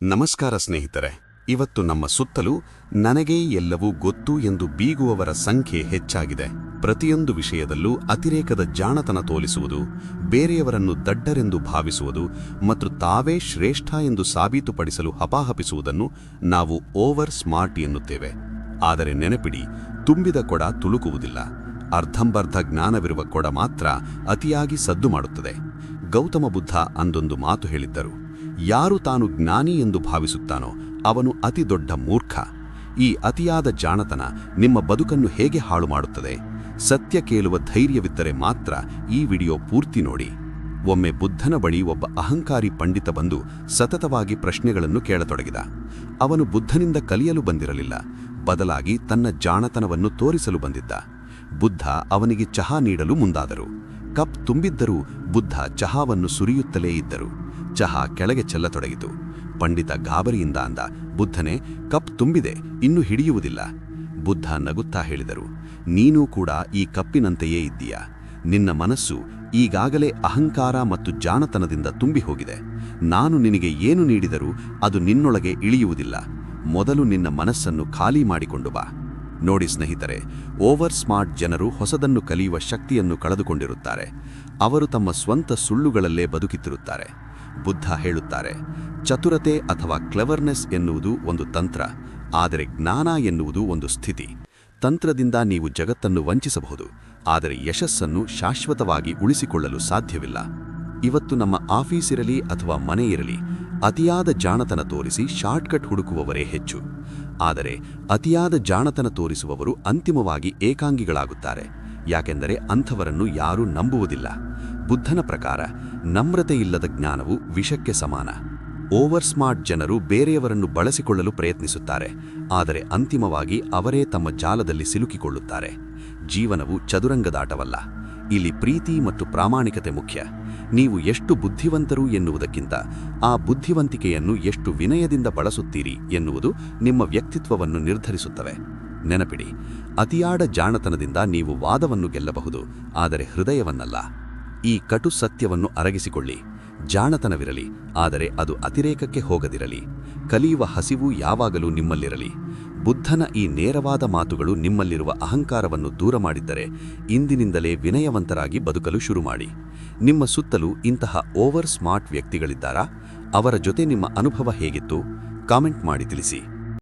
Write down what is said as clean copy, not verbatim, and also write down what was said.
ನಮಸ್ಕಾರ ಸ್ನೇಹಿತರೆ. ಇವತ್ತು ನಮ್ಮ ಸುತ್ತಲೂ ನನಗೇ ಎಲ್ಲವೂ ಗೊತ್ತು ಎಂದು ಬೀಗುವವರ ಸಂಖ್ಯೆ ಹೆಚ್ಚಾಗಿದೆ. ಪ್ರತಿಯೊಂದು ವಿಷಯದಲ್ಲೂ ಅತಿರೇಕದ ಜಾಣತನ ತೋರಿಸುವುದು, ಬೇರೆಯವರನ್ನು ದಡ್ಡರೆಂದು ಭಾವಿಸುವುದು ಮತ್ತು ತಾವೇ ಶ್ರೇಷ್ಠ ಎಂದು ಸಾಬೀತುಪಡಿಸಲು ಹಪಾಹಪಿಸುವುದನ್ನು ನಾವು ಓವರ್ ಸ್ಮಾರ್ಟ್ ಎನ್ನುತ್ತೇವೆ. ಆದರೆ ನೆನಪಿಡಿ, ತುಂಬಿದ ಕೊಡ ತುಳುಕುವುದಿಲ್ಲ. ಅರ್ಧಂಬರ್ಧ ಜ್ಞಾನವಿರುವ ಕೊಡ ಮಾತ್ರ ಅತಿಯಾಗಿ ಸದ್ದು ಮಾಡುತ್ತದೆ. ಗೌತಮ ಬುದ್ಧ ಅಂದೊಂದು ಮಾತು ಹೇಳಿದ್ದರು, ಯಾರು ತಾನು ಜ್ಞಾನಿ ಎಂದು ಭಾವಿಸುತ್ತಾನೋ ಅವನು ಅತಿ ದೊಡ್ಡ ಮೂರ್ಖ. ಈ ಅತಿಯಾದ ಜಾಣತನ ನಿಮ್ಮ ಬದುಕನ್ನು ಹೇಗೆ ಹಾಳು ಮಾಡುತ್ತದೆ? ಸತ್ಯ ಕೇಳುವ ಧೈರ್ಯವಿದ್ದರೆ ಮಾತ್ರ ಈ ವಿಡಿಯೋ ಪೂರ್ತಿ ನೋಡಿ. ಒಮ್ಮೆ ಬುದ್ಧನ ಬಳಿ ಒಬ್ಬ ಅಹಂಕಾರಿ ಪಂಡಿತ ಬಂದು ಸತತವಾಗಿ ಪ್ರಶ್ನೆಗಳನ್ನು ಕೇಳತೊಡಗಿದ. ಅವನು ಬುದ್ಧನಿಂದ ಕಲಿಯಲು ಬಂದಿರಲಿಲ್ಲ, ಬದಲಾಗಿ ತನ್ನ ಜಾಣತನವನ್ನು ತೋರಿಸಲು ಬಂದಿದ್ದ. ಬುದ್ಧ ಅವನಿಗೆ ಚಹಾ ನೀಡಲು ಮುಂದಾದರು. ಕಪ್ ತುಂಬಿದ್ದರೂ ಬುದ್ಧ ಚಹಾವನ್ನು ಸುರಿಯುತ್ತಲೇ ಇದ್ದರು. ಚಹಾ ಕೆಳಗೆ ಚೆಲ್ಲತೊಡಗಿತು. ಪಂಡಿತ ಗಾಬರಿಯಿಂದ ಅಂದ, ಬುದ್ಧನೇ, ಕಪ್ ತುಂಬಿದೆ, ಇನ್ನೂ ಹಿಡಿಯುವುದಿಲ್ಲ. ಬುದ್ಧ ನಗುತ್ತಾ ಹೇಳಿದರು, ನೀನೂ ಕೂಡ ಈ ಕಪ್ಪಿನಂತೆಯೇ ಇದ್ದೀಯಾ. ನಿನ್ನ ಮನಸ್ಸು ಈಗಾಗಲೇ ಅಹಂಕಾರ ಮತ್ತು ಜಾಣತನದಿಂದ ತುಂಬಿ ಹೋಗಿದೆ. ನಾನು ನಿನಗೆ ಏನು ನೀಡಿದರೂ ಅದು ನಿನ್ನೊಳಗೆ ಇಳಿಯುವುದಿಲ್ಲ. ಮೊದಲು ನಿನ್ನ ಮನಸ್ಸನ್ನು ಖಾಲಿ ಮಾಡಿಕೊಂಡು ಬಾ. ನೋಡಿ ಸ್ನೇಹಿತರೆ, ಓವರ್ ಸ್ಮಾರ್ಟ್ ಜನರು ಹೊಸದನ್ನು ಕಲಿಯುವ ಶಕ್ತಿಯನ್ನು ಕಳೆದುಕೊಂಡಿರುತ್ತಾರೆ. ಅವರು ತಮ್ಮ ಸ್ವಂತ ಸುಳ್ಳುಗಳಲ್ಲೇ ಬದುಕುತ್ತಿರುತ್ತಾರೆ. ಬುದ್ಧ ಹೇಳುತ್ತಾರೆ, ಚತುರತೆ ಅಥವಾ ಕ್ಲೆವರ್ನೆಸ್ ಎನ್ನುವುದು ಒಂದು ತಂತ್ರ, ಆದರೆ ಜ್ಞಾನ ಎನ್ನುವುದು ಒಂದು ಸ್ಥಿತಿ. ತಂತ್ರದಿಂದ ನೀವು ಜಗತ್ತನ್ನು ವಂಚಿಸಬಹುದು, ಆದರೆ ಯಶಸ್ಸನ್ನು ಶಾಶ್ವತವಾಗಿ ಉಳಿಸಿಕೊಳ್ಳಲು ಸಾಧ್ಯವಿಲ್ಲ. ಇವತ್ತು ನಮ್ಮ ಆಫೀಸಿರಲಿ ಅಥವಾ ಮನೆ ಇರಲಿ, ಅತಿಯಾದ ಜಾಣತನ ತೋರಿಸಿ ಶಾರ್ಟ್ಕಟ್ ಹುಡುಕುವವರೇ ಹೆಚ್ಚು. ಆದರೆ ಅತಿಯಾದ ಜಾಣತನ ತೋರಿಸುವವರು ಅಂತಿಮವಾಗಿ ಏಕಾಂಗಿಗಳಾಗುತ್ತಾರೆ. ಯಾಕೆಂದರೆ ಅಂಥವರನ್ನು ಯಾರೂ ನಂಬುವುದಿಲ್ಲ. ಬುದ್ಧನ ಪ್ರಕಾರ ನಮ್ರತೆಯಿಲ್ಲದ ಜ್ಞಾನವು ವಿಷಕ್ಕೆ ಸಮಾನ. ಓವರ್ ಸ್ಮಾರ್ಟ್ ಜನರು ಬೇರೆಯವರನ್ನು ಬಳಸಿಕೊಳ್ಳಲು ಪ್ರಯತ್ನಿಸುತ್ತಾರೆ, ಆದರೆ ಅಂತಿಮವಾಗಿ ಅವರೇ ತಮ್ಮ ಜಾಲದಲ್ಲಿ ಸಿಲುಕಿಕೊಳ್ಳುತ್ತಾರೆ. ಜೀವನವು ಚದುರಂಗದಾಟವಲ್ಲ. ಇಲ್ಲಿ ಪ್ರೀತಿ ಮತ್ತು ಪ್ರಾಮಾಣಿಕತೆ ಮುಖ್ಯ. ನೀವು ಎಷ್ಟು ಬುದ್ಧಿವಂತರು ಎನ್ನುವುದಕ್ಕಿಂತ ಆ ಬುದ್ಧಿವಂತಿಕೆಯನ್ನು ಎಷ್ಟು ವಿನಯದಿಂದ ಬಳಸುತ್ತೀರಿ ಎನ್ನುವುದು ನಿಮ್ಮ ವ್ಯಕ್ತಿತ್ವವನ್ನು ನಿರ್ಧರಿಸುತ್ತವೆ. ನೆನಪಿಡಿ, ಅತಿಯಾದ ಜಾಣತನದಿಂದ ನೀವು ವಾದವನ್ನು ಗೆಲ್ಲಬಹುದು, ಆದರೆ ಹೃದಯವನ್ನಲ್ಲ. ಈ ಕಟು ಸತ್ಯವನ್ನು ಅರಗಿಸಿಕೊಳ್ಳಿ. ಜಾಣತನವಿರಲಿ, ಆದರೆ ಅದು ಅತಿರೇಕಕ್ಕೆ ಹೋಗದಿರಲಿ. ಕಲಿಯುವ ಹಸಿವು ಯಾವಾಗಲೂ ನಿಮ್ಮಲ್ಲಿರಲಿ. ಬುದ್ಧನ ಈ ನೇರವಾದ ಮಾತುಗಳು ನಿಮ್ಮಲ್ಲಿರುವ ಅಹಂಕಾರವನ್ನು ದೂರ ಮಾಡಿದ್ದರೆ ಇಂದಿನಿಂದಲೇ ವಿನಯವಂತರಾಗಿ ಬದುಕಲು ಶುರು ಮಾಡಿ. ನಿಮ್ಮ ಸುತ್ತಲೂ ಇಂತಹ ಓವರ್ ಸ್ಮಾರ್ಟ್ ವ್ಯಕ್ತಿಗಳಿದ್ದಾರಾ? ಅವರ ಜೊತೆ ನಿಮ್ಮ ಅನುಭವ ಹೇಗಿತ್ತು? ಕಾಮೆಂಟ್ ಮಾಡಿ ತಿಳಿಸಿ.